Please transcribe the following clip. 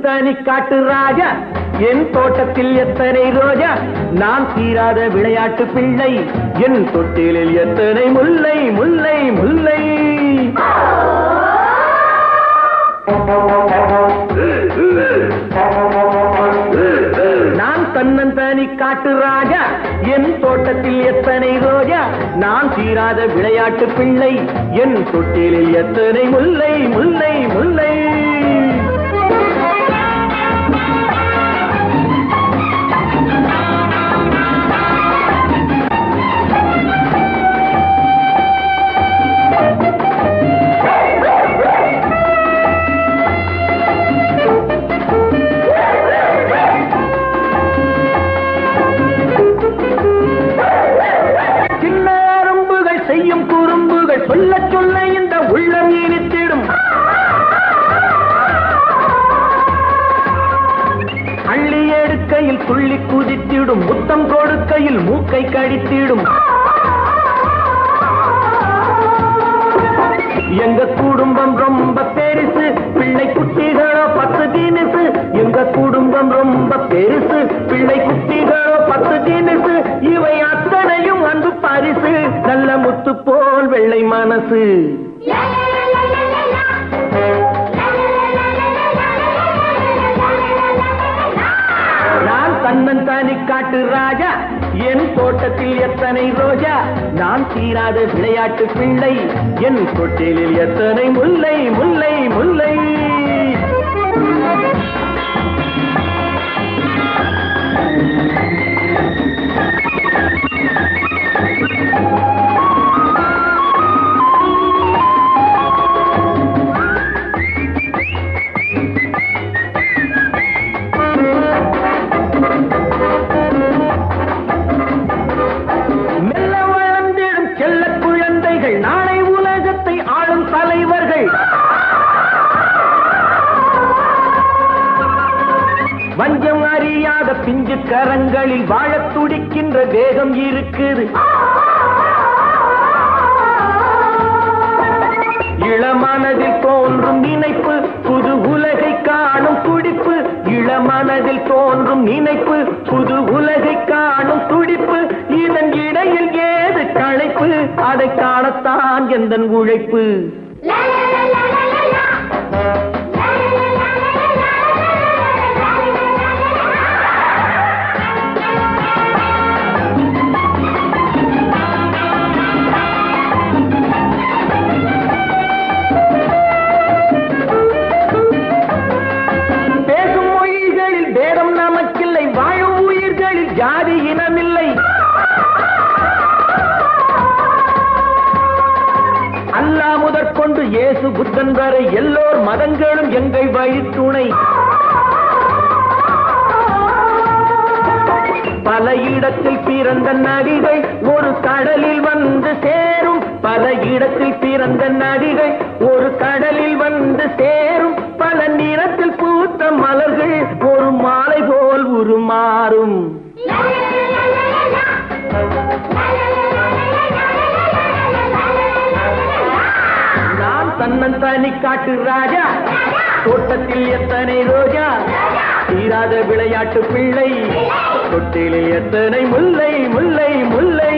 தன்னந்தானி காட்டு ராஜா, என் தோட்டத்தில் எத்தனை ரோஜா, நான் தீராத விளையாட்டு பிள்ளை, என் தொட்டிலில் எத்தனை முல்லை முல்லை முல்லை. நான் தன்னந்தானி காட்டு ராஜா, என் தோட்டத்தில் எத்தனை ரோஜா, நான் தீராத விளையாட்டு பிள்ளை, என் தொட்டிலில் எத்தனை முல்லை முல்லை முல்லை. சொல்ல சொல்ல இந்த உள்ளம் இனித்திடும், அள்ளி எடுக்கையில் துள்ளி குதித்திடும், முத்தம் கொடுக்கையில் மூக்கை கடித்திடும். எங்க குடும்பம் ரொம்ப பெருசு, பிள்ளை குட்டிகளோ 10 தினசு. எங்க குடும்பம் ரொம்ப பெருசு, பிள்ளை குட்டிகளோ 10 தினசு. இவை அத்தனையும் அன்பு பரிசு, நல்ல முத்து போல் வெள்ளை மனசு. நான் தன்னந்தானி காட்டு ராஜா, என் தோட்டத்தில் எத்தனை ரோஜா, நான் தீராத விளையாட்டு பிள்ளை, என் தொட்டிலில் எத்தனை முல்லை முல்லை முல்லை. நாளை உலகத்தை ஆளும் தலைவர்கள், வஞ்சம் அறியாத பிஞ்சு கரங்களில் வாழத் துடிக்கின்ற வேகம் இருக்குது. இளமனதில் தோன்றும் நினைப்பு, புது உலகை காணும் துடிப்பு. இளமனதில் தோன்றும் நினைப்பு, புது உலகை காணும் துடிப்பு. இதன் இடையில் ஏது களைப்பு, அதை காணத்தான் எந்தன் உழைப்பு. பேசும் மொழிகளில் பேதம் நமக்கில்லை, வாழும் உயிர்களில் ஜாதி இனமில்லை. அல்லாஹ் முதற்கொண்டு இயேசு புத்தன் வரை எல்லோர் மதங்களும் எங்கள் வழித்துணை. பல இடத்தில் பிறந்த நடிகை ஒரு கடலில் வந்து சேரும். பல இடத்தில் பிறந்த நடிகை ஒரு கடலில் வந்து சேரும். பல நிறத்தில் பூத்த மலர்கள் ஒரு மாலை போல் உருமாறும். நான் தன்னந்தானி காட்டு ராஜா, தோட்டத்தில் எத்தனை ரோஜா, தீராத விளையாட்டு பிள்ளை, தொட்டிலில் எத்தனை முல்லை முல்லை முல்லை.